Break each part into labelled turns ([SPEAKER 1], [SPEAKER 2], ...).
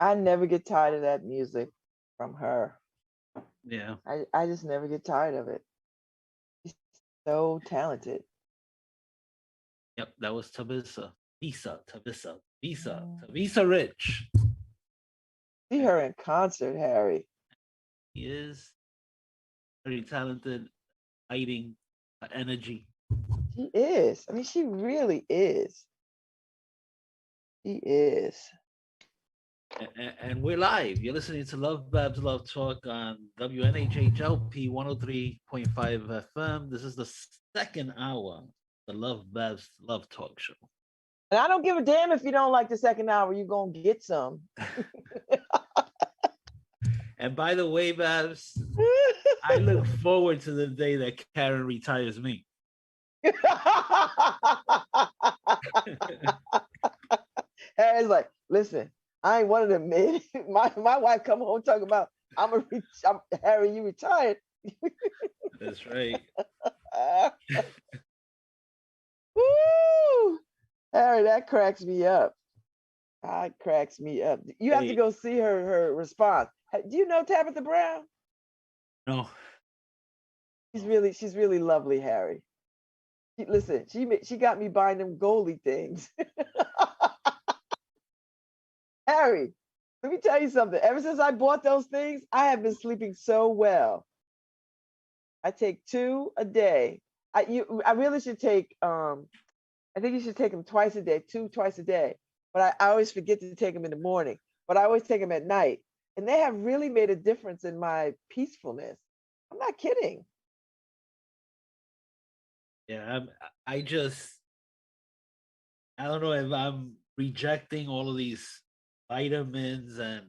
[SPEAKER 1] I never get tired of that music from her.
[SPEAKER 2] Yeah.
[SPEAKER 1] I just never get tired of it. She's so talented.
[SPEAKER 2] Yep. That was Tabissa. Visa.
[SPEAKER 1] Mm.
[SPEAKER 2] Tabissa Rich.
[SPEAKER 1] See her in concert, Harry.
[SPEAKER 2] He is very talented, fighting energy.
[SPEAKER 1] She is. I mean, she really is. She is.
[SPEAKER 2] And we're live. You're listening to LoveBabz Love Talk on WNHHLP 103.5 FM. This is the second hour, the LoveBabz Love Talk show.
[SPEAKER 1] And I don't give a damn if you don't like the second hour, you're going to get some.
[SPEAKER 2] And by the way, Babz, I look forward to the day that Karen retires me.
[SPEAKER 1] Harry's like, listen, I ain't one of them men. My wife come home talking about, I'm Harry, you retired.
[SPEAKER 2] That's right.
[SPEAKER 1] Woo! Harry, that cracks me up. That cracks me up. You have to go see her response. Do you know Tabitha Brown?
[SPEAKER 2] No.
[SPEAKER 1] She's really lovely, Harry. Listen, she got me buying them goalie things. Harry, let me tell you something. Ever since I bought those things, I have been sleeping so well. I take 2 a day. I really should take I think you should take them twice a day, 2 twice a day. But I always forget to take them in the morning. But I always take them at night. And they have really made a difference in my peacefulness. I'm not kidding.
[SPEAKER 2] Yeah, I don't know if I'm rejecting all of these vitamins and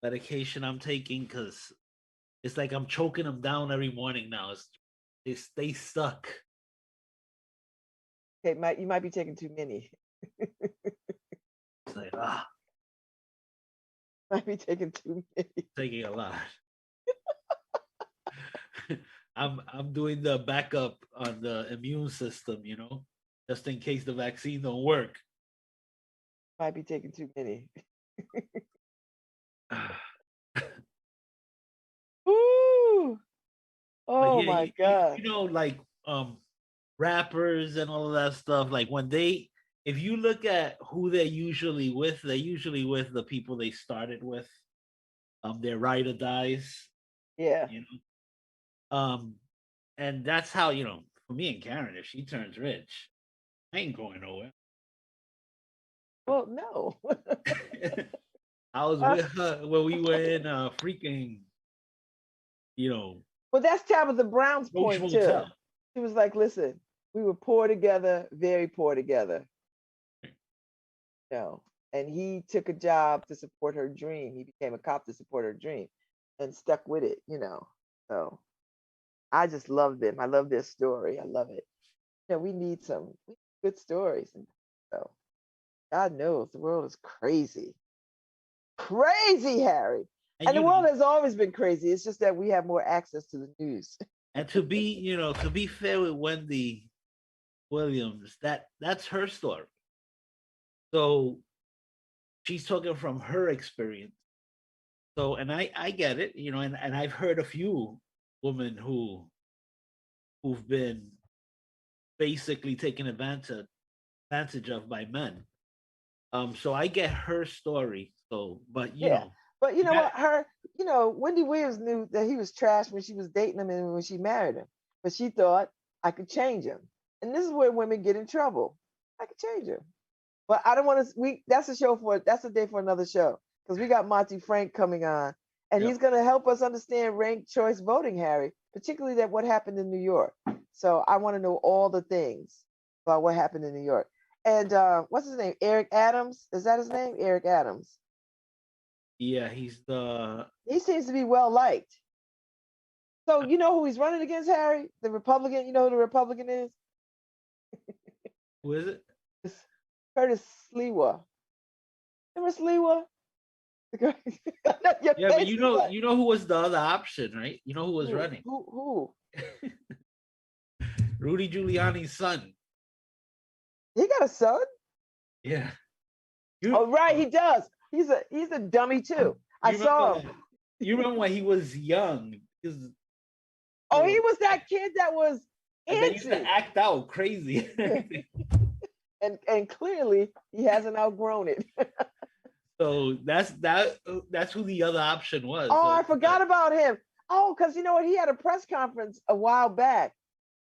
[SPEAKER 2] medication I'm taking, because it's like I'm choking them down every morning now. They stay stuck.
[SPEAKER 1] Okay, you might be taking too many.
[SPEAKER 2] It's like,
[SPEAKER 1] might be taking too many.
[SPEAKER 2] Taking a lot. I'm doing the backup on the immune system, just in case the vaccine don't work.
[SPEAKER 1] Might be taking too many. Woo! Oh
[SPEAKER 2] yeah,
[SPEAKER 1] my God.
[SPEAKER 2] Like rappers and all of that stuff, like if you look at who they're usually with the people they started with. Their ride or dies.
[SPEAKER 1] Yeah.
[SPEAKER 2] And that's how, for me and Karen, if she turns rich, I ain't going nowhere.
[SPEAKER 1] Well, no.
[SPEAKER 2] I was with her when we were in freaking,
[SPEAKER 1] Well, that's Tabitha Brown's point too.
[SPEAKER 2] Motel.
[SPEAKER 1] She was like, listen, we were poor together, very poor together. And he took a job to support her dream. He became a cop to support her dream and stuck with it, So I just love them. I love their story. I love it. We need some good stories. So God knows the world is crazy. Crazy, Harry. And the world has always been crazy. It's just that we have more access to the news.
[SPEAKER 2] And to be fair with Wendy Williams, that's her story. So she's talking from her experience. So, and I get it, and I've heard a few women who've been basically taken advantage of by men. So I get her story. So, but
[SPEAKER 1] But you know what? Wendy Williams knew that he was trash when she was dating him and when she married him. But she thought, I could change him. And this is where women get in trouble. I could change him. But I don't want to. That's a day for another show, because we got Monte Frank coming on, and he's going to help us understand ranked choice voting, Harry, particularly that what happened in New York. So I want to know all the things about what happened in New York. And what's his name? Eric Adams. Is that his name? Eric Adams.
[SPEAKER 2] Yeah, he
[SPEAKER 1] seems to be well liked. So you know who he's running against, Harry? The Republican. You know who the Republican is?
[SPEAKER 2] Who is it?
[SPEAKER 1] It's Curtis Sliwa. Remember Sliwa?
[SPEAKER 2] Yeah, but you know who was the other option, right? You know who was running?
[SPEAKER 1] Who?
[SPEAKER 2] Rudy Giuliani's son.
[SPEAKER 1] He got a son?
[SPEAKER 2] Yeah.
[SPEAKER 1] Oh, right, he does. He's a dummy too. I
[SPEAKER 2] You
[SPEAKER 1] saw
[SPEAKER 2] remember?
[SPEAKER 1] him.
[SPEAKER 2] You remember when he was young?
[SPEAKER 1] Oh, he was that kid that was
[SPEAKER 2] and they used to
[SPEAKER 1] antsy.
[SPEAKER 2] act out crazy.
[SPEAKER 1] And clearly he hasn't outgrown it.
[SPEAKER 2] So that's who the other option was.
[SPEAKER 1] Oh,
[SPEAKER 2] So,
[SPEAKER 1] I forgot about him. Oh, because you know what? He had a press conference a while back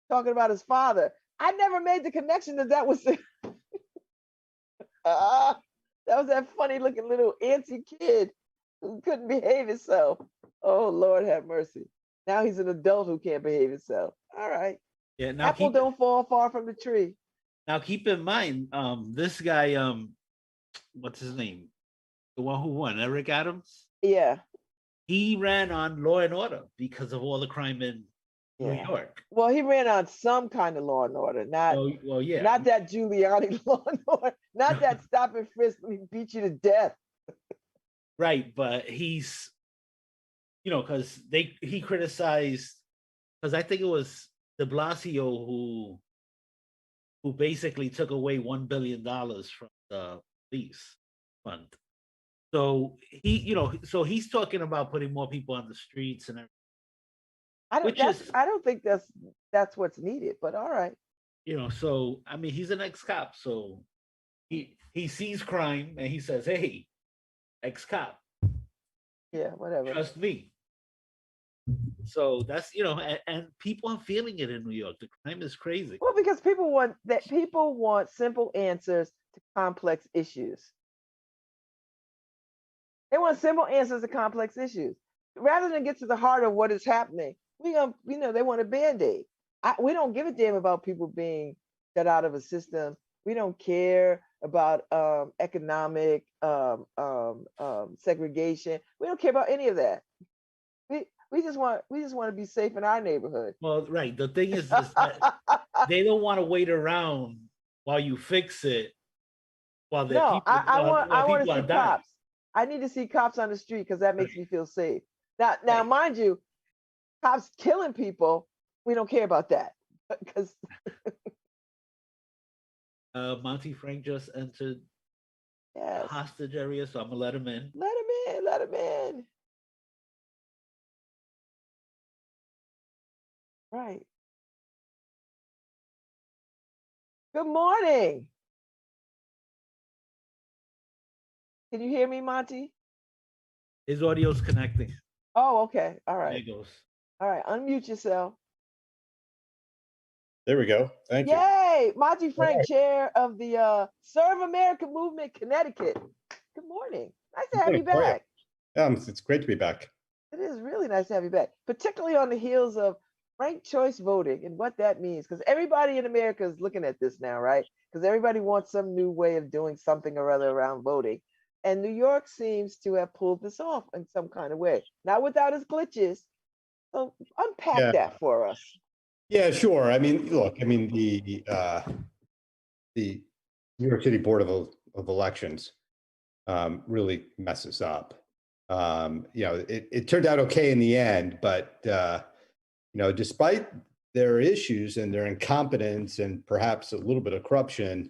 [SPEAKER 1] talking about his father. I never made the connection that was that was that funny looking little antsy kid who couldn't behave himself. Oh, Lord have mercy. Now he's an adult who can't behave himself. All right.
[SPEAKER 2] yeah. Now
[SPEAKER 1] Apple don't fall far from the tree.
[SPEAKER 2] keep in mind, this guy, what's his name? The one who won, Eric Adams.
[SPEAKER 1] Yeah.
[SPEAKER 2] He ran on Law and Order because of all the crime in New York.
[SPEAKER 1] Well, he ran on some kind of law and order, not
[SPEAKER 2] yeah,
[SPEAKER 1] not that Giuliani law and order, not that stop and frisk, let me beat you to death.
[SPEAKER 2] Right, but he's, because he criticized, because I think it was De Blasio who basically took away $1 billion from the police fund. So so he's talking about putting more people on the streets and everything.
[SPEAKER 1] I don't think that's what's needed, but all right.
[SPEAKER 2] So I mean, he's an ex-cop, so he sees crime and he says, "Hey, ex-cop,
[SPEAKER 1] yeah, whatever,
[SPEAKER 2] trust me." So that's and people are feeling it in New York. The crime is crazy.
[SPEAKER 1] Well, because people want simple answers to complex issues. They want simple answers to complex issues rather than get to the heart of what is happening. They want a band-aid. We don't give a damn about people being shut out of a system. We don't care about economic segregation. We don't care about any of that. We just want to be safe in our neighborhood.
[SPEAKER 2] Well, right. The thing is that they don't want to wait around while you fix it. While
[SPEAKER 1] I want to see
[SPEAKER 2] dying.
[SPEAKER 1] cops. I need to see cops on the street because that makes me feel safe. Now, mind you, cops killing people, we don't care about that because
[SPEAKER 2] Monte Frank just entered the hostage area, so I'm gonna let him in.
[SPEAKER 1] Let him in. Right. Good morning. Can you hear me, Monte?
[SPEAKER 2] His audio's connecting.
[SPEAKER 1] Oh, okay. All right.
[SPEAKER 2] There he goes.
[SPEAKER 1] All right. Unmute yourself.
[SPEAKER 3] There we go. Thank you.
[SPEAKER 1] Yay! Monte Frank, chair of the Serve America Movement, Connecticut. Good morning. Nice to have you back.
[SPEAKER 3] It's great to be back.
[SPEAKER 1] It is really nice to have you back, particularly on the heels of ranked choice voting and what that means. Because everybody in America is looking at this now, right? Because everybody wants some new way of doing something or other around voting. And New York seems to have pulled this off in some kind of way, not without its glitches. So unpack that for us.
[SPEAKER 3] Yeah, sure. I mean, look, the New York City Board of Elections really messes up. It turned out okay in the end, but despite their issues and their incompetence and perhaps a little bit of corruption,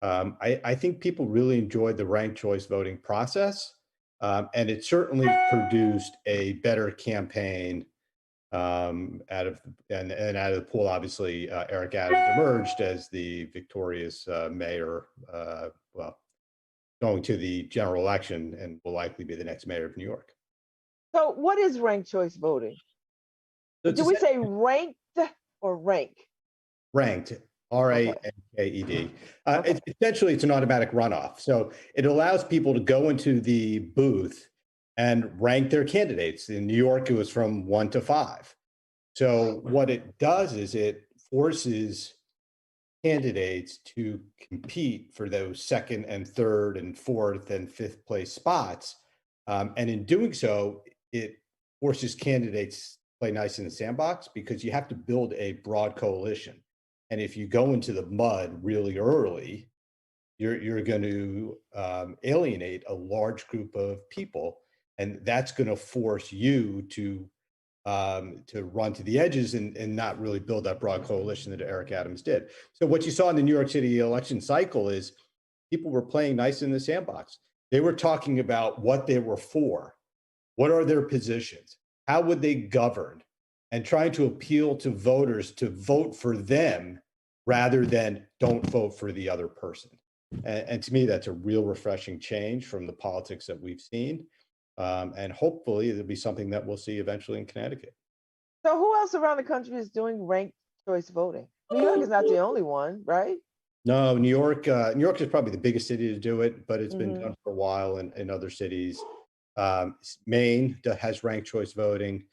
[SPEAKER 3] I think people really enjoyed the ranked choice voting process, and it certainly produced a better campaign. Out of the pool, obviously, Eric Adams emerged as the victorious mayor. Going to the general election, and will likely be the next mayor of New York.
[SPEAKER 1] So, what is ranked choice voting? So do we say ranked or rank?
[SPEAKER 3] Ranked. RANKED. Essentially, it's an automatic runoff. So it allows people to go into the booth and rank their candidates. In New York, it was from 1 to 5. So what it does is it forces candidates to compete for those second and third and fourth and fifth place spots. And in doing so, it forces candidates to play nice in the sandbox because you have to build a broad coalition. And if you go into the mud really early, you're going to alienate a large group of people. And that's going to force you to run to the edges and not really build that broad coalition that Eric Adams did. So what you saw in the New York City election cycle is people were playing nice in the sandbox. They were talking about what they were for. What are their positions? How would they govern? And trying to appeal to voters to vote for them rather than don't vote for the other person. And to me, that's a real refreshing change from the politics that we've seen. And hopefully it'll be something that we'll see eventually in Connecticut.
[SPEAKER 1] So who else around the country is doing ranked choice voting? New York is not the only one, right?
[SPEAKER 3] No, New York is probably the biggest city to do it, but it's been
[SPEAKER 1] Mm-hmm.
[SPEAKER 3] done for a while in other cities. Maine has ranked choice voting.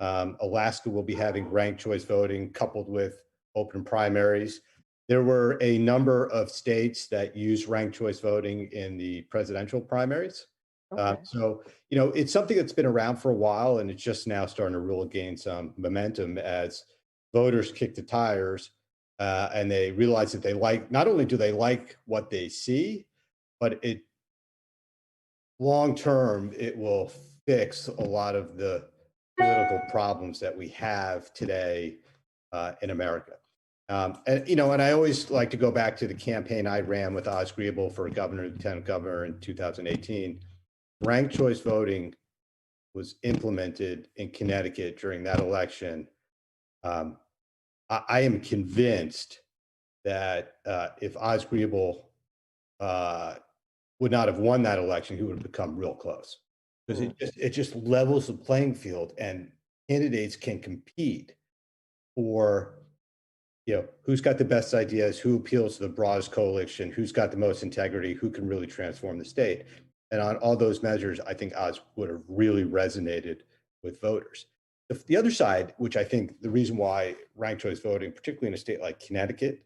[SPEAKER 3] Alaska will be having ranked choice voting coupled with open primaries. There were a number of states that use ranked choice voting in the presidential primaries.
[SPEAKER 1] Okay.
[SPEAKER 3] So, it's something that's been around for a while, and it's just now starting to really gain some momentum as voters kick the tires and they realize that not only do they like what they see, but long term, it will fix a lot of the political problems that we have today in America. And I always like to go back to the campaign I ran with Oz Griebel for governor, lieutenant governor in 2018. Ranked choice voting was implemented in Connecticut during that election. I am convinced that if Oz Griebel would not have won that election, he would have become real close, because it just levels the playing field, and candidates can compete for who's got the best ideas, who appeals to the broadest coalition, who's got the most integrity, who can really transform the state. And on all those measures, I think Oz would have really resonated with voters. The other side, which I think the reason why ranked choice voting, particularly in a state like Connecticut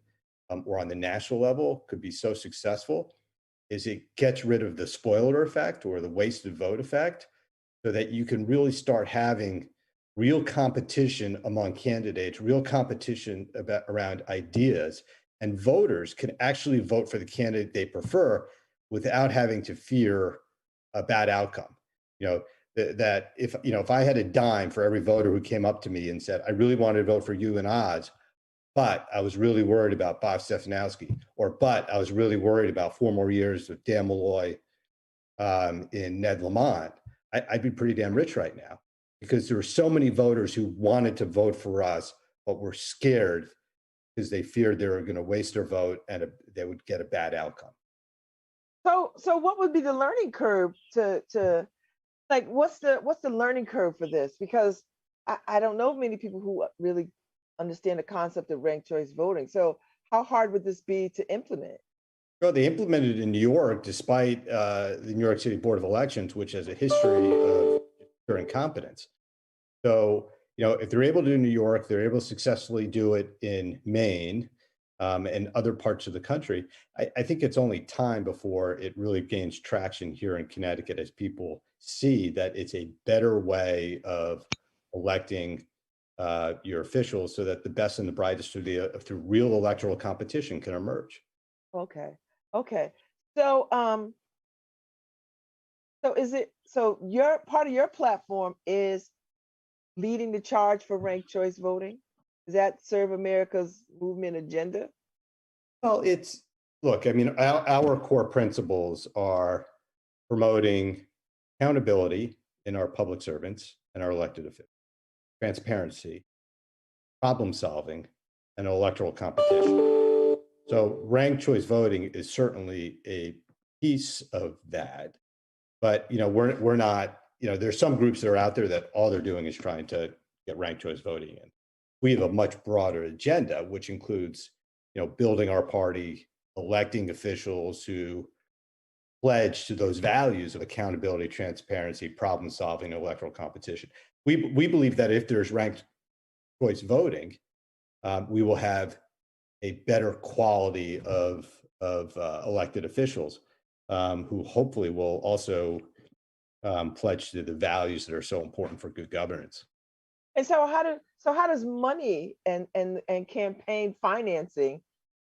[SPEAKER 3] or on the national level, could be so successful, is it gets rid of the spoiler effect or the wasted vote effect, so that you can really start having real competition among candidates, real competition around ideas, and voters can actually vote for the candidate they prefer without having to fear a bad outcome. That if I had a dime for every voter who came up to me and said, I really wanted to vote for you and Oz, but I was really worried about Bob Stefanowski, but I was really worried about 4 more years of Dan Malloy in Ned Lamont, I'd be pretty damn rich right now, because there were so many voters who wanted to vote for us, but were scared because they feared they were going to waste their vote and they would get a bad outcome.
[SPEAKER 1] So what would be the learning curve to like, what's the learning curve for this? Because I don't know many people who really understand the concept of ranked choice voting. So how hard would this be to implement?
[SPEAKER 3] Well, they implemented it in New York, despite the New York City Board of Elections, which has a history of pure incompetence. So, if they're able to do New York, they're able to successfully do it in Maine and other parts of the country. I think it's only time before it really gains traction here in Connecticut, as people see that it's a better way of electing your officials, so that the best and the brightest through real electoral competition can emerge.
[SPEAKER 1] Okay. So your part of your platform is leading the charge for ranked choice voting? Does that serve America's movement agenda?
[SPEAKER 3] Well, our core principles are promoting accountability in our public servants and our elected officials, transparency, problem solving, and electoral competition. So ranked choice voting is certainly a piece of that, but we're not. There's some groups that are out there that all they're doing is trying to get ranked choice voting in. We have a much broader agenda, which includes building our party, electing officials who pledge to those values of accountability, transparency, problem solving, and electoral competition. We believe that if there's ranked choice voting, we will have a better quality of elected officials who hopefully will also pledge to the values that are so important for good governance.
[SPEAKER 1] And so how does money and campaign financing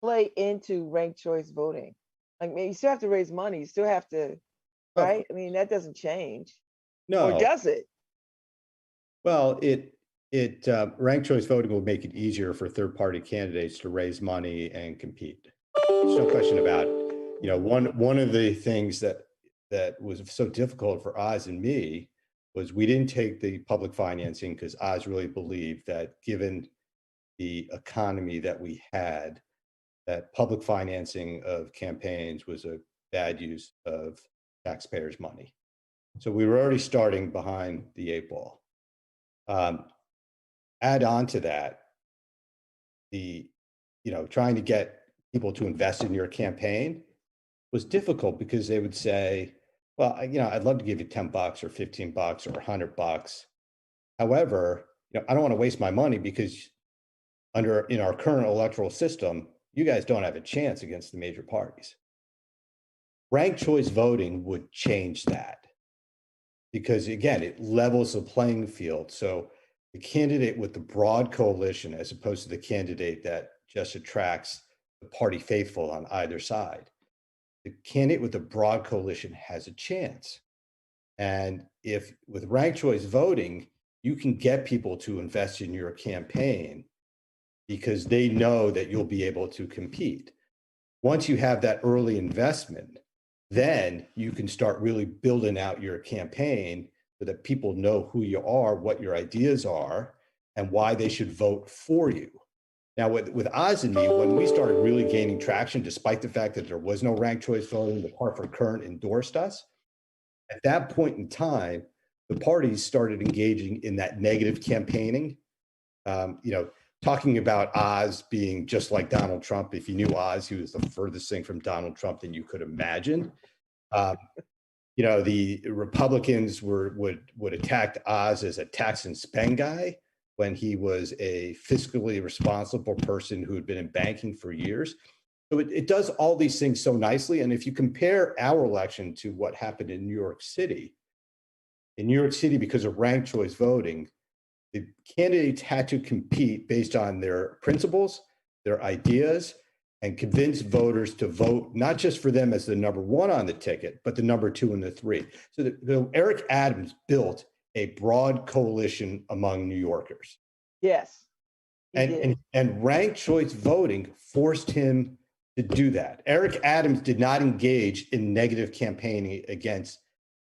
[SPEAKER 1] play into ranked choice voting? Like, maybe you still have to raise money, you still have to, right? I mean, that doesn't change.
[SPEAKER 3] No.
[SPEAKER 1] Or does it?
[SPEAKER 3] Well, ranked choice voting will make it easier for third-party candidates to raise money and compete. There's no question about it. One of the things that that was so difficult for Oz and me was we didn't take the public financing because Oz really believed that given the economy that we had, that public financing of campaigns was a bad use of taxpayers' money. So we were already starting behind the eight ball. Add on to that, trying to get people to invest in your campaign was difficult because they would say, well, I'd love to give you $10 or $15 or $100. However, I don't want to waste my money because in our current electoral system, you guys don't have a chance against the major parties. Ranked choice voting would change that because, again, it levels the playing field. So the candidate with the broad coalition, as opposed to the candidate that just attracts the party faithful on either side, the candidate with the broad coalition has a chance. And if with ranked choice voting, you can get people to invest in your campaign because they know that you'll be able to compete. Once you have that early investment, then you can start really building out your campaign so that people know who you are, what your ideas are, and why they should vote for you. Now, with Oz and me, when we started really gaining traction, despite the fact that there was no ranked choice voting, the Hartford Courant endorsed us. At that point in time, the parties started engaging in that negative campaigning. Talking about Oz being just like Donald Trump. If you knew Oz, he was the furthest thing from Donald Trump than you could imagine. The Republicans would attack Oz as a tax and spend guy when he was a fiscally responsible person who had been in banking for years. So it does all these things so nicely. And if you compare our election to what happened in New York City, because of ranked choice voting, the candidates had to compete based on their principles, their ideas, and convince voters to vote, not just for them as the number one on the ticket, but the number two and the three. So Eric Adams built a broad coalition among New Yorkers.
[SPEAKER 1] Yes.
[SPEAKER 3] And ranked choice voting forced him to do that. Eric Adams did not engage in negative campaigning against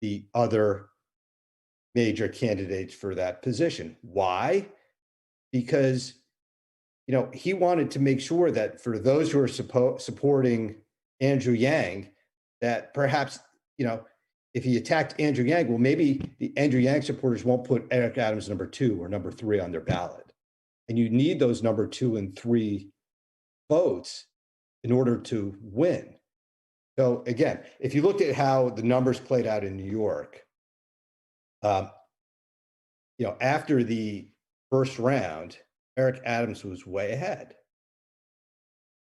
[SPEAKER 3] the other major candidates for that position. Why? Because, he wanted to make sure that for those who are supporting Andrew Yang, that perhaps, if he attacked Andrew Yang, well, maybe the Andrew Yang supporters won't put Eric Adams number 2 or number 3 on their ballot. And you need those number 2 and 3 votes in order to win. So again, if you looked at how the numbers played out in New York, after the first round, Eric Adams was way ahead.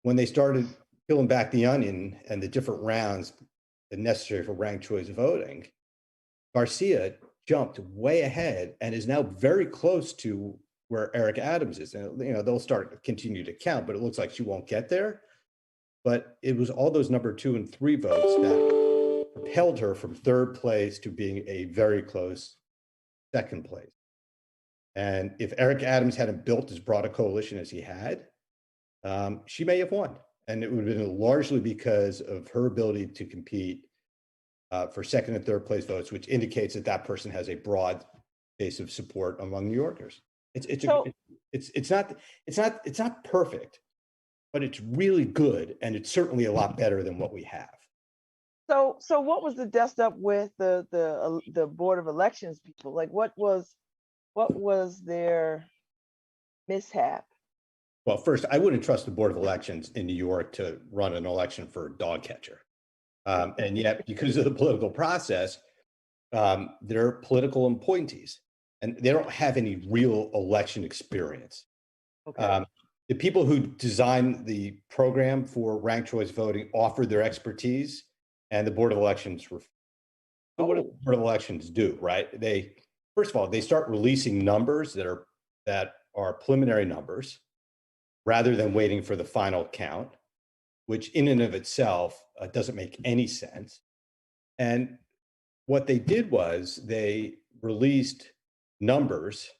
[SPEAKER 3] When they started peeling back the onion and the different rounds necessary for ranked choice voting, Garcia jumped way ahead and is now very close to where Eric Adams is. And they'll continue to count, but it looks like she won't get there. But it was all those number 2 and 3 votes that propelled her from third place to being a very close second place. And if Eric Adams hadn't built as broad a coalition as he had, she may have won. And it would have been largely because of her ability to compete for second and third place votes, which indicates that that person has a broad base of support among New Yorkers. It's not perfect, but it's really good, and it's certainly a lot better than what we have.
[SPEAKER 1] So what was the dust up with the Board of Elections people? Like, what was their mishap?
[SPEAKER 3] Well, first, I wouldn't trust the Board of Elections in New York to run an election for a dog catcher. And yet, because of the political process, they're political appointees, and they don't have any real election experience.
[SPEAKER 1] Okay.
[SPEAKER 3] The people who designed the program for ranked choice voting offered their expertise, and the Board of Elections refused. So what do the Board of Elections do, right? First of all, they start releasing numbers that are preliminary numbers rather than waiting for the final count, which in and of itself doesn't make any sense. And what they did was they released numbers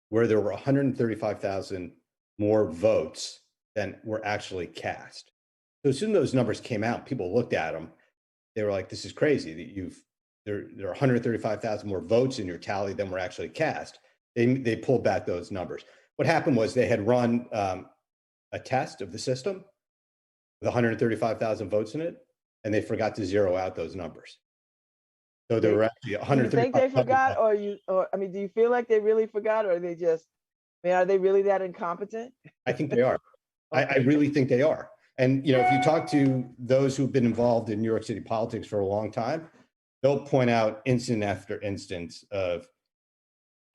[SPEAKER 3] where there were 135,000 more votes than were actually cast. So as soon as those numbers came out, people looked at them they were like, this is crazy that there are 135,000 more votes in your tally than were actually cast. They pulled back those numbers. What happened was they had run a test of the system with 135,000 votes in it, and they forgot to zero out those numbers. So there were actually
[SPEAKER 1] Do you think they
[SPEAKER 3] 135,000.
[SPEAKER 1] forgot, or I mean, do you feel like they really forgot, or are they just, I mean, are they really that incompetent?
[SPEAKER 3] I think they are. I really think they are. And, if you talk to those who've been involved in New York City politics for a long time, they'll point out instance after instance of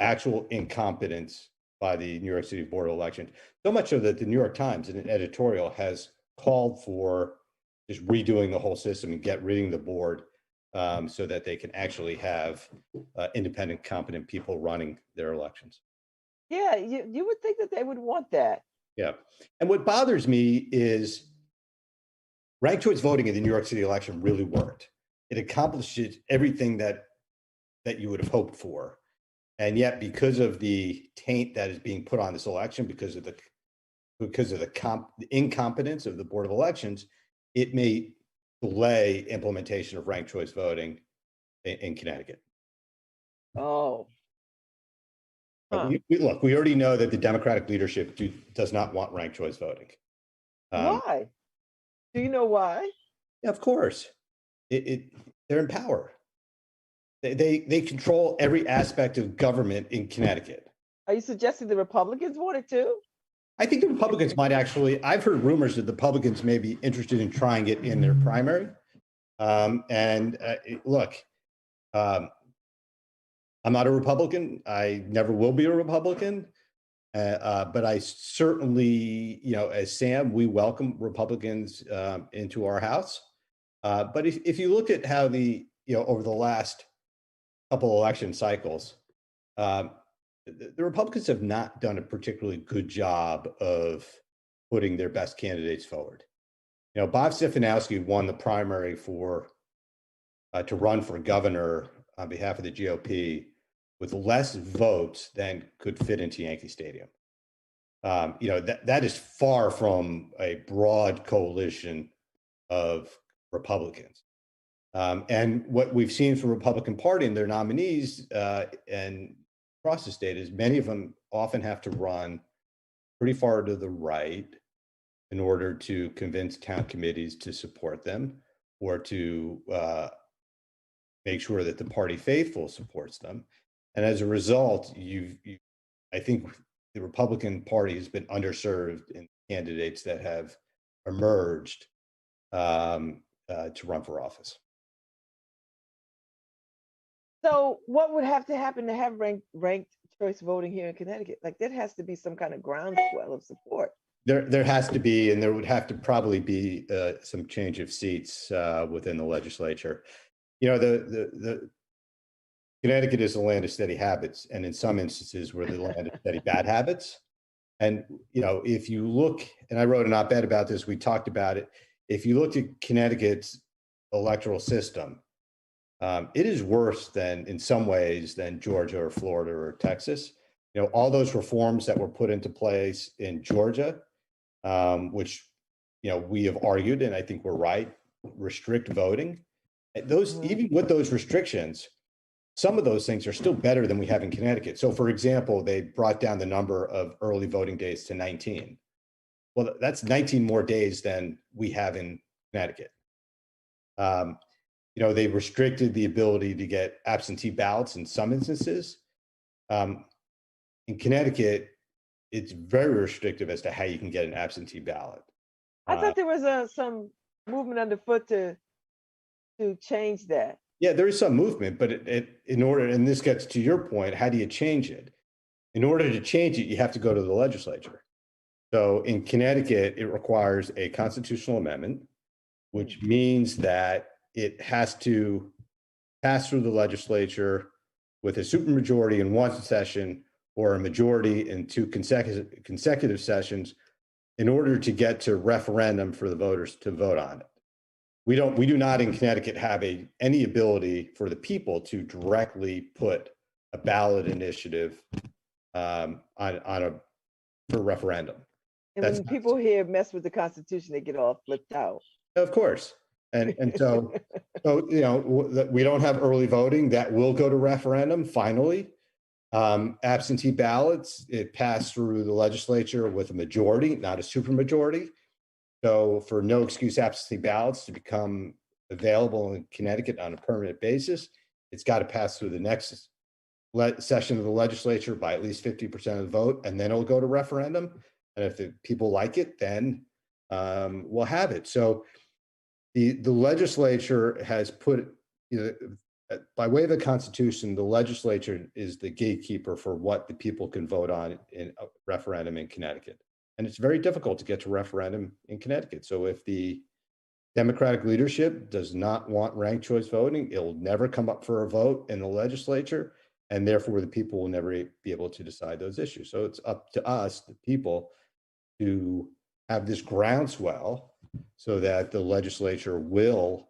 [SPEAKER 3] actual incompetence by the New York City Board of Elections. So much so that the New York Times, in an editorial, has called for just redoing the whole system and get rid of the board so that they can actually have independent, competent people running their elections.
[SPEAKER 1] Yeah, you would think that they would want that.
[SPEAKER 3] Yeah. And what bothers me is ranked choice voting in the New York City election really worked. It accomplishes everything that you would have hoped for. And yet, because of the taint that is being put on this election, because of the incompetence of the Board of Elections, it may delay implementation of ranked choice voting in Connecticut.
[SPEAKER 1] Oh.
[SPEAKER 3] Huh. Look, we already know that the Democratic leadership does not want ranked choice voting.
[SPEAKER 1] Why? Do you know why?
[SPEAKER 3] Yeah, of course. They're in power. They control every aspect of government in Connecticut.
[SPEAKER 1] Are you suggesting the Republicans want it too?
[SPEAKER 3] I think the Republicans might actually, I've heard rumors that the Republicans may be interested in trying it in their primary. Look, I'm not a Republican. I never will be a Republican. But I certainly, as Sam, we welcome Republicans into our House. But if you look at how over the last couple election cycles, the Republicans have not done a particularly good job of putting their best candidates forward. Bob Stefanowski won the primary to run for governor on behalf of the GOP with less votes than could fit into Yankee Stadium. That is far from a broad coalition of Republicans. And what we've seen from the Republican Party and their nominees and across the state is many of them often have to run pretty far to the right in order to convince town committees to support them or to make sure that the party faithful supports them. And as a result, I think the Republican Party has been underserved in candidates that have emerged to run for office.
[SPEAKER 1] So what would have to happen to have ranked choice voting here in Connecticut? Like there has to be some kind of groundswell of support.
[SPEAKER 3] There has to be, and there would have to probably be some change of seats within the legislature. The Connecticut is the land of steady habits, and in some instances, we're the land of steady bad habits. And if you look, and I wrote an op-ed about this, we talked about it. If you look at Connecticut's electoral system, it is worse than, in some ways, than Georgia or Florida or Texas. All those reforms that were put into place in Georgia, which we have argued, and I think we're right, restrict voting. Even with those restrictions, some of those things are still better than we have in Connecticut. So, for example, they brought down the number of early voting days to 19. Well, that's 19 more days than we have in Connecticut. They restricted the ability to get absentee ballots in some instances. In Connecticut, it's very restrictive as to how you can get an absentee ballot.
[SPEAKER 1] I thought there was some movement underfoot to change that.
[SPEAKER 3] Yeah, there is some movement, but and this gets to your point, how do you change it? In order to change it, you have to go to the legislature. So in Connecticut, it requires a constitutional amendment, which means that it has to pass through the legislature with a supermajority in one session or a majority in two consecutive sessions in order to get to referendum for the voters to vote on it. We do not in Connecticut have any ability for the people to directly put a ballot initiative for referendum.
[SPEAKER 1] And when people here mess with the Constitution, they get all flipped out.
[SPEAKER 3] Of course. And so, we don't have early voting. That will go to referendum finally. Absentee ballots, it passed through the legislature with a majority, not a supermajority. So for no excuse absentee ballots to become available in Connecticut on a permanent basis, it's got to pass through the next session of the legislature by at least 50% of the vote, and then it'll go to referendum. And if the people like it, then we'll have it. So the legislature has put, by way of the Constitution, the legislature is the gatekeeper for what the people can vote on in a referendum in Connecticut. And it's very difficult to get to referendum in Connecticut. So if the Democratic leadership does not want ranked choice voting, it will never come up for a vote in the legislature. And therefore, the people will never be able to decide those issues. So it's up to us, the people, to have this groundswell so that the legislature will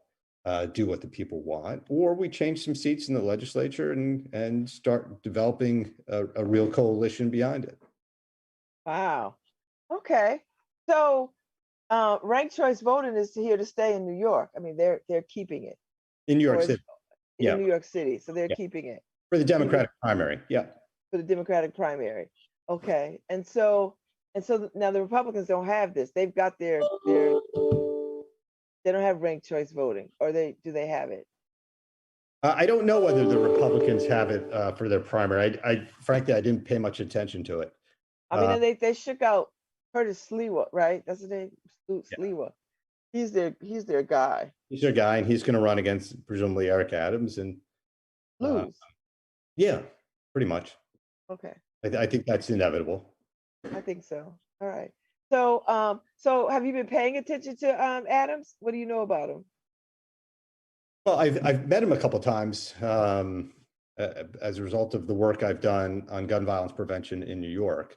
[SPEAKER 3] do what the people want, or we change some seats in the legislature and start developing a real coalition behind it.
[SPEAKER 1] Wow. Okay. So ranked choice voting is here to stay in New York. I mean, they're keeping it.
[SPEAKER 3] In New York City.
[SPEAKER 1] In New York City. So they're keeping it.
[SPEAKER 3] For the Democratic primary. Yeah.
[SPEAKER 1] For the Democratic primary. Okay. And so now the Republicans don't have this. They've got their they don't have ranked choice voting, or do they have it?
[SPEAKER 3] I don't know whether the Republicans have it for their primary. I frankly, I didn't pay much attention to it.
[SPEAKER 1] I mean, they shook out Curtis Sliwa, right? That's the name, Sliwa. He's their guy.
[SPEAKER 3] He's their guy, and he's going to run against presumably Eric Adams and
[SPEAKER 1] lose.
[SPEAKER 3] Yeah, pretty much.
[SPEAKER 1] Okay.
[SPEAKER 3] I think that's inevitable.
[SPEAKER 1] I think so. All right. So, so have you been paying attention to Adams? What do you know about him?
[SPEAKER 3] Well, I've met him a couple of times as a result of the work I've done on gun violence prevention in New York.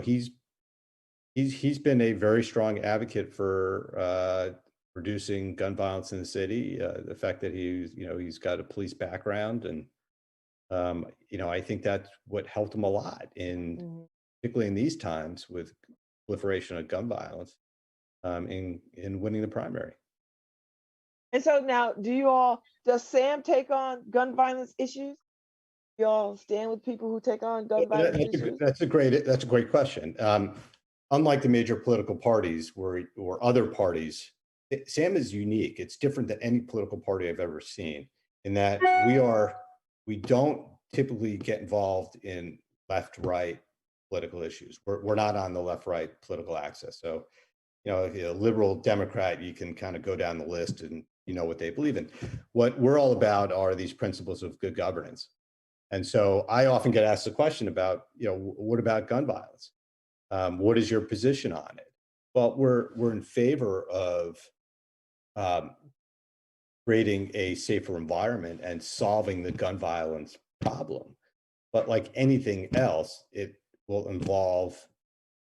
[SPEAKER 3] He's been a very strong advocate for reducing gun violence in the city. The fact that he's got a police background, and I think that's what helped him a lot particularly in these times with proliferation of gun violence, in winning the primary.
[SPEAKER 1] And so now, does Sam take on gun violence issues? You all stand with people who take on gun violence issues?
[SPEAKER 3] That's a great question. Unlike the major political parties or other parties, Sam is unique. It's different than any political party I've ever seen, in that we don't typically get involved in left-right political issues. We're not on the left-right political axis. So, if you're a liberal Democrat, you can kind of go down the list and you know what they believe in. What we're all about are these principles of good governance. And so I often get asked the question about, what about gun violence? What is your position on it? Well, we're in favor of creating a safer environment and solving the gun violence problem. But like anything else, it will involve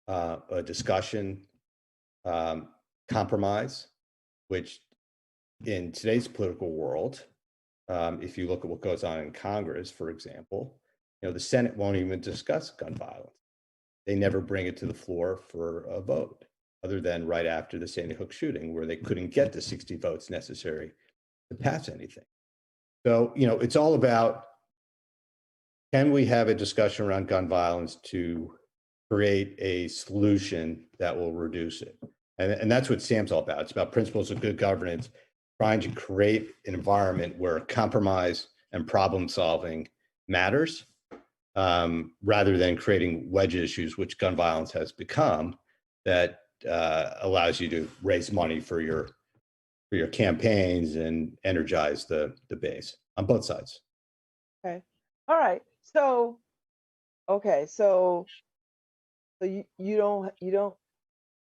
[SPEAKER 3] a discussion, compromise, which in today's political world, if you look at what goes on in Congress, for example, the Senate won't even discuss gun violence. They never bring it to the floor for a vote, other than right after the Sandy Hook shooting, where they couldn't get the 60 votes necessary to pass anything. So, it's all about, can we have a discussion around gun violence to create a solution that will reduce it? And that's what SAM's all about. It's about principles of good governance, trying to create an environment where compromise and problem solving matters, rather than creating wedge issues, which gun violence has become, that allows you to raise money for your campaigns and energize the base on both sides.
[SPEAKER 1] Okay. All right. So, okay. So you're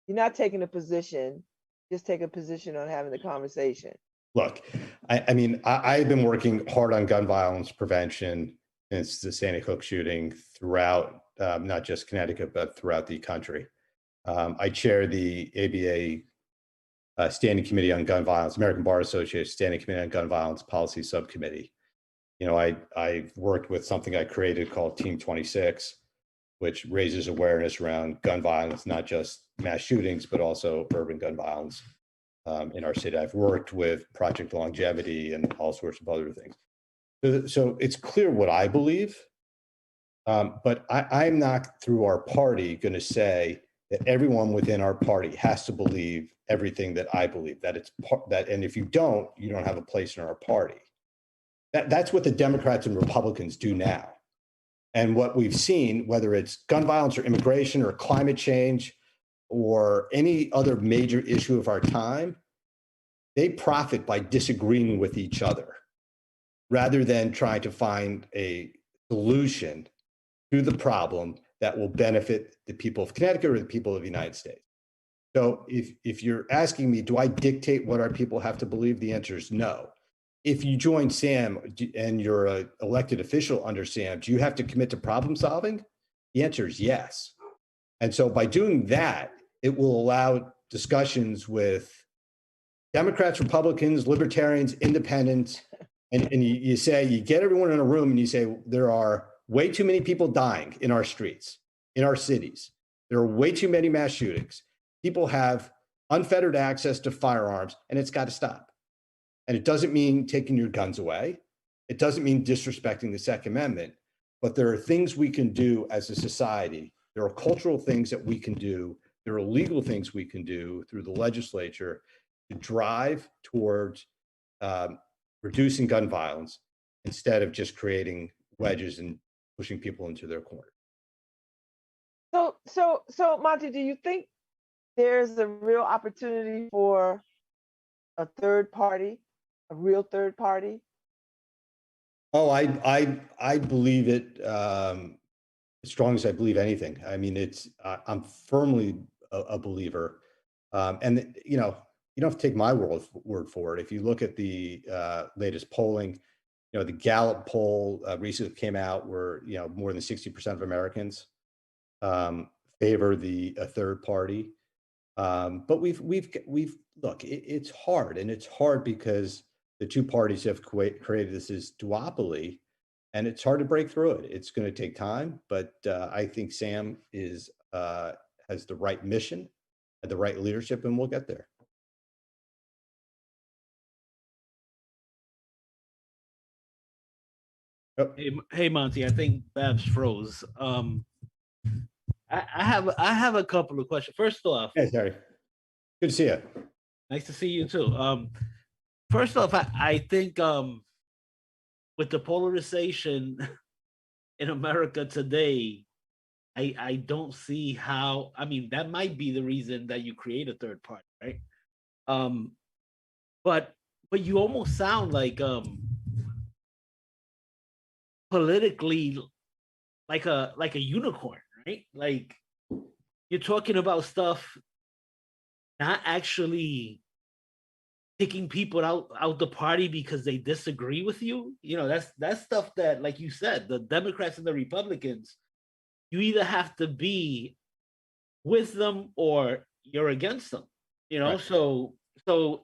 [SPEAKER 1] not taking a position, just take a position on having the conversation.
[SPEAKER 3] Look, I've been working hard on gun violence prevention since the Sandy Hook shooting throughout, not just Connecticut, but throughout the country. I chair the ABA Standing Committee on Gun Violence, American Bar Association Standing Committee on Gun Violence Policy Subcommittee. I've worked with something I created called Team 26, which raises awareness around gun violence, not just mass shootings, but also urban gun violence. in our state. I've worked with Project Longevity and all sorts of other things. So it's clear what I believe, but I'm not, through our party, going to say that everyone within our party has to believe everything that I believe. That it's that, and if you don't have a place in our party. That's what the Democrats and Republicans do now. And what we've seen, whether it's gun violence or immigration or climate change or any other major issue of our time, they profit by disagreeing with each other rather than trying to find a solution to the problem that will benefit the people of Connecticut or the people of the United States. So if you're asking me, do I dictate what our people have to believe? The answer is no. If you join SAM and you're an elected official under SAM, do you have to commit to problem solving? The answer is yes. And so by doing that, it will allow discussions with Democrats, Republicans, libertarians, independents, and you say, you get everyone in a room and you say, there are way too many people dying in our streets, in our cities. There are way too many mass shootings. People have unfettered access to firearms, and it's got to stop. And it doesn't mean taking your guns away. It doesn't mean disrespecting the Second Amendment, but there are things we can do as a society. There are cultural things that we can do. There are legal things we can do through the legislature to drive towards reducing gun violence instead of just creating wedges and pushing people into their corner.
[SPEAKER 1] So Monte, do you think there's a real opportunity for a third party, a real third party?
[SPEAKER 3] Oh, I believe it as strong as I believe anything. I mean, I'm firmly a believer, and you don't have to take my word for it. If you look at the latest polling, the Gallup poll recently came out where more than 60% of Americans favor a third party. But we've look, it's hard, and it's hard because the two parties have created this duopoly, and it's hard to break through it. It's going to take time, but I think Sam has the right mission and the right leadership, and we'll get there.
[SPEAKER 2] Oh. Hey, Monte, I think Babz froze. I have a couple of questions. First off,
[SPEAKER 3] hey, Terry, good to see you.
[SPEAKER 2] Nice to see you too. First off, I think with the polarization in America today, I don't see how. I mean, that might be the reason that you create a third party, right? But you almost sound like politically like a unicorn, right? Like you're talking about stuff, not actually kicking people out the party because they disagree with you. That's stuff that, like you said, the Democrats and the Republicans, you either have to be with them or you're against them. Right. So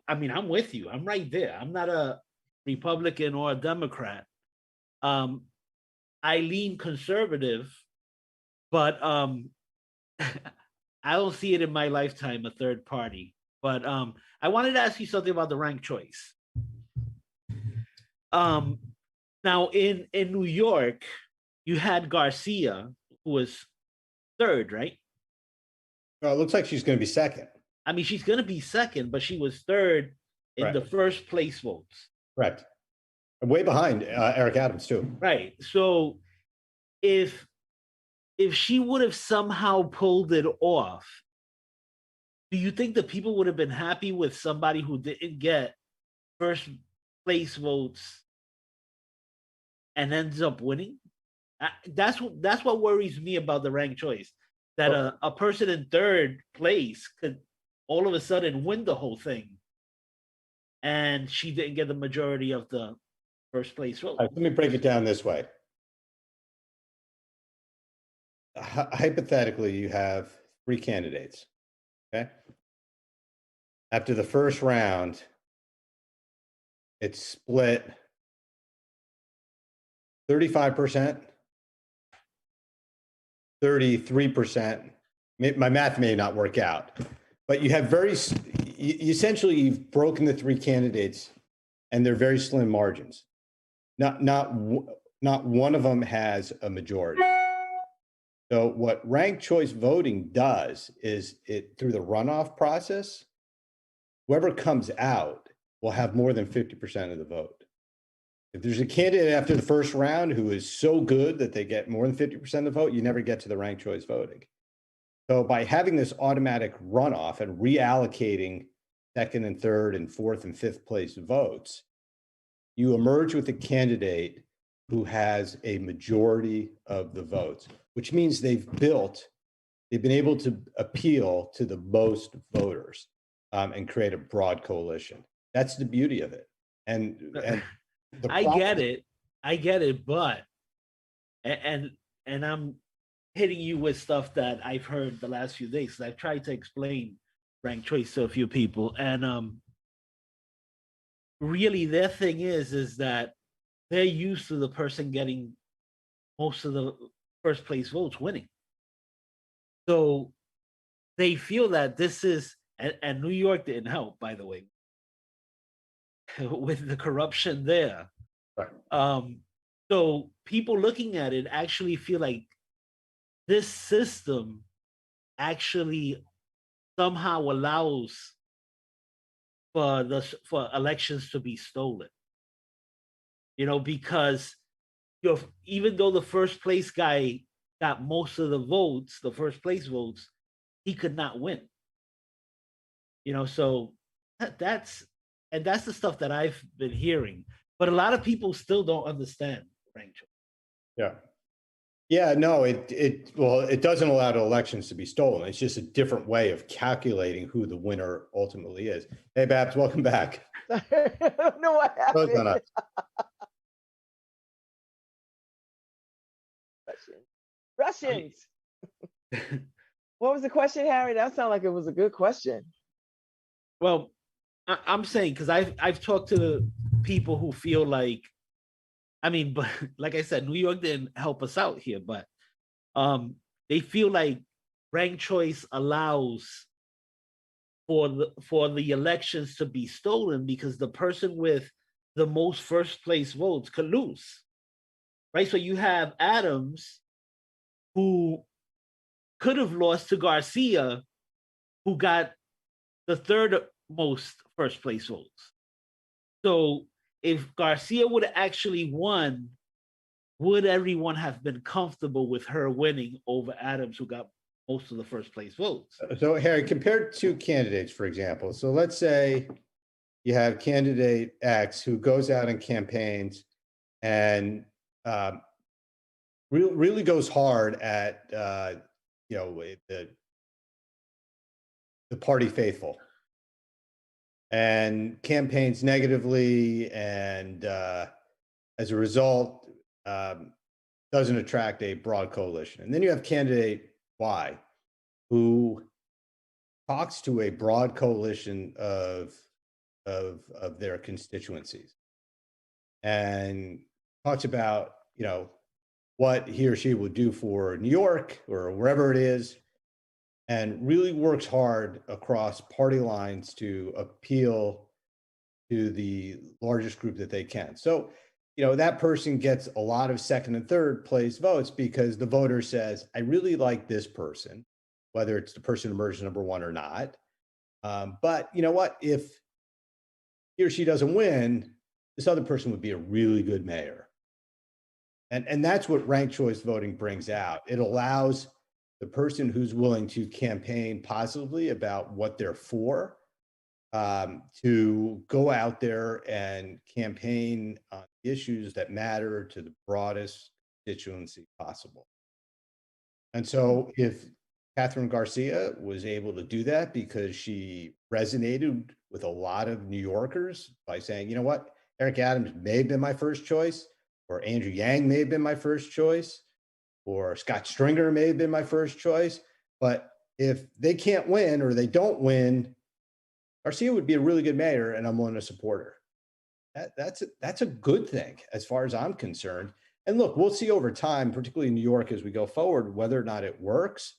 [SPEAKER 2] I mean, I'm with you. I'm right there. I'm not a Republican or a Democrat. I lean conservative, but I don't see it in my lifetime, a third party. But I wanted to ask you something about the ranked choice. Now in New York, you had Garcia, who was third, right?
[SPEAKER 3] Well, it looks like she's going to be second.
[SPEAKER 2] I mean, she's going to be second, but she was third in the first place votes.
[SPEAKER 3] Correct. Way behind Eric Adams too.
[SPEAKER 2] Right. So if she would have somehow pulled it off, do you think the people would have been happy with somebody who didn't get first place votes and ends up winning? That's what worries me about the ranked choice. That a person in third place could all of a sudden win the whole thing, and she didn't get the majority of the first place vote.
[SPEAKER 3] Right, let me break it down this way. Hypothetically, you have three candidates. Okay. After the first round, it's split 35%, 33%. My math may not work out, but you have essentially you've broken the three candidates, and they're very slim margins. Not one of them has a majority. So what ranked choice voting does is it through the runoff process, whoever comes out will have more than 50% of the vote. If there's a candidate after the first round who is so good that they get more than 50% of the vote, you never get to the ranked choice voting. So by having this automatic runoff and reallocating second and third and fourth and fifth place votes, you emerge with a candidate who has a majority of the votes, which means they've been able to appeal to the most voters and create a broad coalition. That's the beauty of it. And
[SPEAKER 2] I get it, but and I'm hitting you with stuff that I've heard the last few days. I've tried to explain ranked choice to a few people, and really their thing is that they're used to the person getting most of the first place votes winning. So they feel that this is, and New York didn't help, by the way, with the corruption there.
[SPEAKER 3] Right.
[SPEAKER 2] So people looking at it actually feel like this system actually somehow allows for elections to be stolen. Because even though the first place guy got most of the votes, the first place votes, he could not win. So that's the stuff that I've been hearing. But a lot of people still don't understand ranked choice.
[SPEAKER 3] Yeah. Yeah, no, it doesn't allow the elections to be stolen. It's just a different way of calculating who the winner ultimately is. Hey, Babz, welcome back.
[SPEAKER 1] I don't know what happened. Russians. What was the question, Harry? That sounded like it was a good question.
[SPEAKER 2] Well, I'm saying, because I've talked to people who feel like, but like I said, New York didn't help us out here, but they feel like ranked choice allows for the elections to be stolen because the person with the most first place votes could lose, right? So you have Adams, who could have lost to Garcia, who got the third most first place votes. So if Garcia would have actually won, would everyone have been comfortable with her winning over Adams, who got most of the first place votes?
[SPEAKER 3] So Harry, compare two candidates, for example. So let's say you have candidate X who goes out and campaigns and really goes hard at the party faithful and campaigns negatively, and as a result doesn't attract a broad coalition. And then you have candidate Y, who talks to a broad coalition of their constituencies and talks about what he or she would do for New York or wherever it is, and really works hard across party lines to appeal to the largest group that they can. So, that person gets a lot of second and third place votes because the voter says, I really like this person, whether it's the person who emerged number one or not. But you know what? If he or she doesn't win, this other person would be a really good mayor. And that's what ranked choice voting brings out. It allows the person who's willing to campaign positively about what they're for to go out there and campaign on issues that matter to the broadest constituency possible. And so if Catherine Garcia was able to do that because she resonated with a lot of New Yorkers by saying, you know what, Eric Adams may have been my first choice, or Andrew Yang may have been my first choice, or Scott Stringer may have been my first choice. But if they can't win or they don't win, Garcia would be a really good mayor, and I'm willing to support her. That's a good thing as far as I'm concerned. And look, we'll see over time, particularly in New York as we go forward, whether or not it works.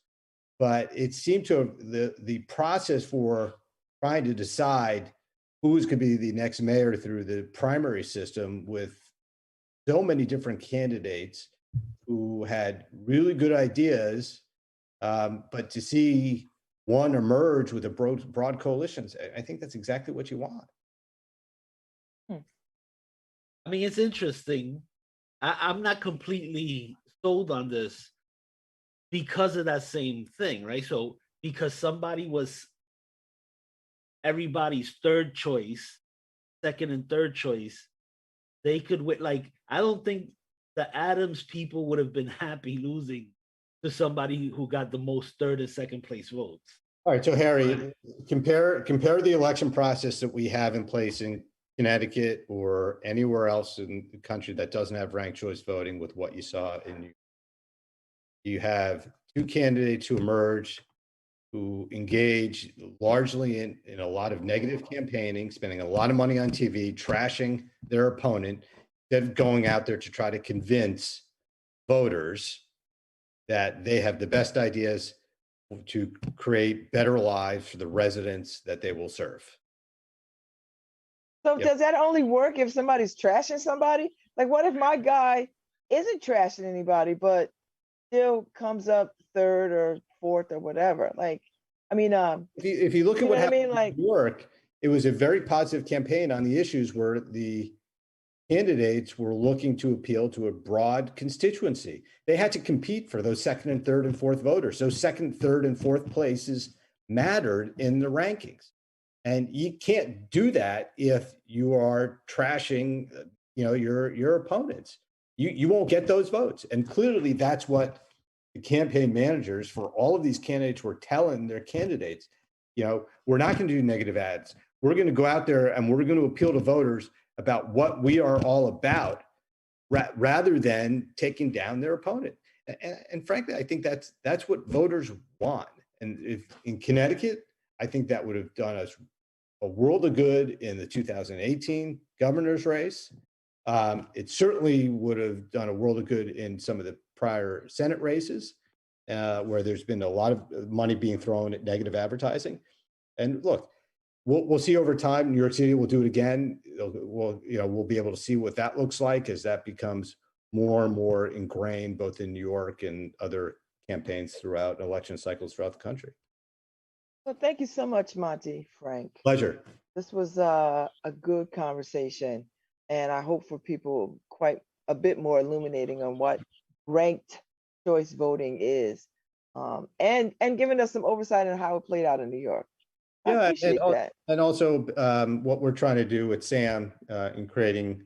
[SPEAKER 3] But it seemed to have the process for trying to decide who's going to be the next mayor through the primary system with so many different candidates who had really good ideas, but to see one emerge with a broad coalitions, I think that's exactly what you want.
[SPEAKER 2] I mean, it's interesting. I'm not completely sold on this because of that same thing, right? So because somebody was everybody's third choice, second and third choice, they could win. Like, I don't think the Adams people would have been happy losing to somebody who got the most third and second place votes.
[SPEAKER 3] All right, so Harry, compare the election process that we have in place in Connecticut or anywhere else in the country that doesn't have ranked choice voting with what you saw in New York. You have two candidates who emerge, who engage largely in a lot of negative campaigning, spending a lot of money on TV, trashing their opponent, instead of going out there to try to convince voters that they have the best ideas to create better lives for the residents that they will serve.
[SPEAKER 1] So does that only work if somebody's trashing somebody? Like, what if my guy isn't trashing anybody, but still comes up third or fourth or whatever? Like, I mean,
[SPEAKER 3] if you look at what happened
[SPEAKER 1] like,
[SPEAKER 3] in New York, it was a very positive campaign on the issues where the candidates were looking to appeal to a broad constituency. They had to compete for those second and third and fourth voters. Those second, third, and fourth places mattered in the rankings. And you can't do that if you are trashing, your opponents. You won't get those votes. And clearly that's what the campaign managers for all of these candidates were telling their candidates. We're not going to do negative ads. We're going to go out there and we're going to appeal to voters about what we are all about, rather than taking down their opponent. And frankly, I think that's what voters want. And if in Connecticut, I think that would have done us a world of good in the 2018 governor's race. It certainly would have done a world of good in some of the prior Senate races, where there's been a lot of money being thrown at negative advertising. And look, we'll see over time. New York City will do it again. We'll be able to see what that looks like as that becomes more and more ingrained, both in New York and other campaigns throughout election cycles throughout the country.
[SPEAKER 1] Well, thank you so much, Monte, Frank.
[SPEAKER 3] Pleasure.
[SPEAKER 1] This was a good conversation, and I hope for people quite a bit more illuminating on what ranked choice voting is, and giving us some oversight on how it played out in New York. I appreciate that.
[SPEAKER 3] And also what we're trying to do with Sam in creating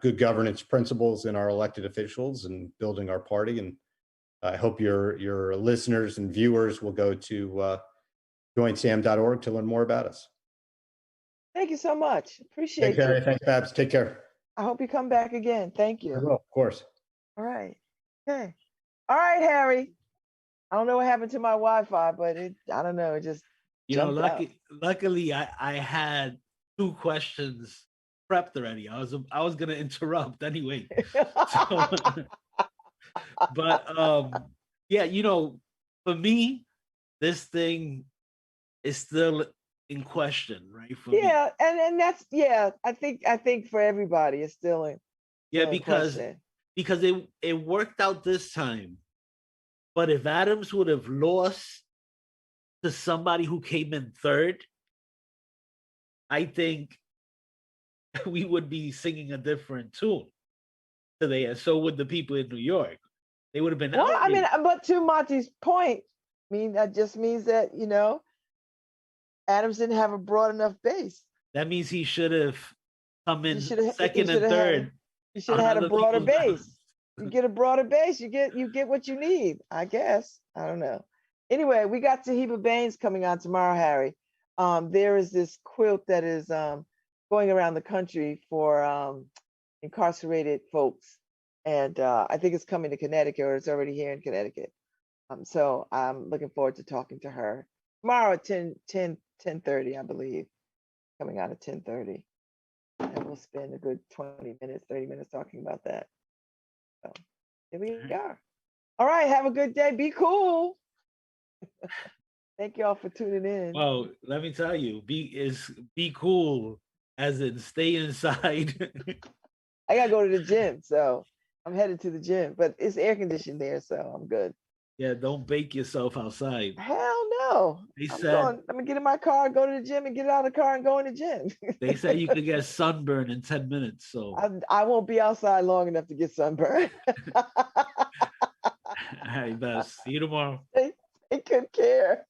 [SPEAKER 3] good governance principles in our elected officials and building our party. And I hope your listeners and viewers will go to joinsam.org to learn more about us.
[SPEAKER 1] Thank you so much. Appreciate
[SPEAKER 3] Thanks, Harry.
[SPEAKER 1] you.
[SPEAKER 3] Thanks, Babz. Take care.
[SPEAKER 1] I hope you come back again. Thank you.
[SPEAKER 3] I will, of course.
[SPEAKER 1] All right. Okay. All right, Harry. I don't know what happened to my Wi-Fi, but I don't know. It just
[SPEAKER 2] luckily I had 2 questions prepped already. I was gonna interrupt anyway. But for me, this thing is still in question, right? For me.
[SPEAKER 1] and that's I think for everybody it's still in.
[SPEAKER 2] Because it worked out this time. But if Adams would have lost to somebody who came in third, I think we would be singing a different tune today, and so would the people in New York. They would have been.
[SPEAKER 1] Well, I mean, but to Monte's point, that just means that Adams didn't have a broad enough base.
[SPEAKER 2] That means he should have come in second and third.
[SPEAKER 1] You should have had a broader base. You get a broader base, you get what you need, I guess. I don't know. Anyway, we got Sahiba Baines coming on tomorrow, Harry. There is this quilt that is going around the country for incarcerated folks. And I think it's coming to Connecticut, or it's already here in Connecticut. So I'm looking forward to talking to her tomorrow at 10:30, I believe, coming out at 10:30. And we'll spend a good 20 minutes, 30 minutes talking about that. So here we are. All right, have a good day. Be cool. Thank y'all for tuning in.
[SPEAKER 2] Well, let me tell you, be cool, as in stay inside.
[SPEAKER 1] I gotta go to the gym, so I'm headed to the gym, but it's air conditioned there, so I'm good.
[SPEAKER 2] Yeah, don't bake yourself outside.
[SPEAKER 1] Hell no. I'm gonna get in my car, go to the gym, and get out of the car and go in the gym.
[SPEAKER 2] They said you could get sunburn in 10 minutes. So
[SPEAKER 1] I won't be outside long enough to get sunburned.
[SPEAKER 2] hey, Babz. See you tomorrow.
[SPEAKER 1] They couldn't care.